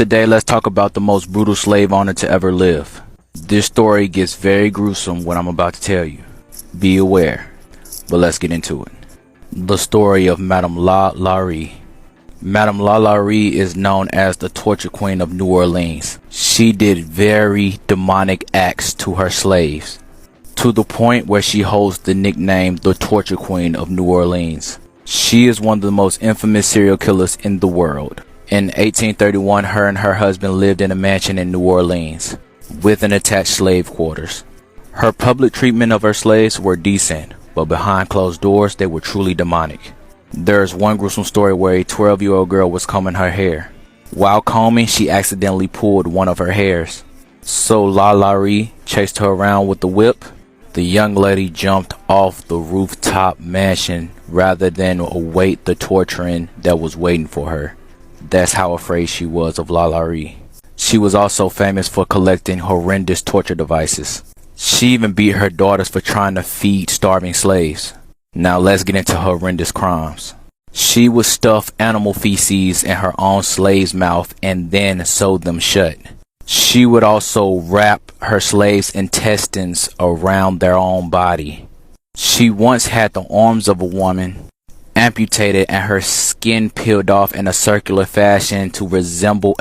Today, let's talk about the most brutal slave owner to ever live. This story gets very gruesome what I'm about to tell you. Be aware, but let's get into it. The story of Madame 𝗲𝗂𝗂𝗂𝗃𝗏. Madame 𝗲𝗂𝗂𝗂𝗃𝗏 is known as the torture queen of New Orleans. She did very demonic acts to her slaves, to the point where she holds the nickname the torture queen of New Orleans. She is one of the most infamous serial killers in the world. In 1831, her and her husband lived in a mansion in New Orleans, with an attached slave quarters. Her public treatment of her slaves were decent, but behind closed doors, they were truly demonic. There's one gruesome story where a 12-year-old girl was combing her hair. While combing, she accidentally pulled one of her hairs. So 𝗲𝗂𝗂𝗂𝗃𝗏 chased her around with the whip. The young lady jumped off the rooftop mansion rather than await the torturing that was waiting for her. That's how afraid she was of 𝗲𝗂𝗂𝗂𝗃𝗏. She was also famous for collecting horrendous torture devices. She even beat her daughters for trying to feed starving slaves. Now let's get into horrendous crimes. She would stuff animal feces in her own slave's mouth and then sew them shut. She would also wrap her slaves' intestines around their own body. She once had the arms of a woman amputated and her skin peeled off in a circular fashion to resemble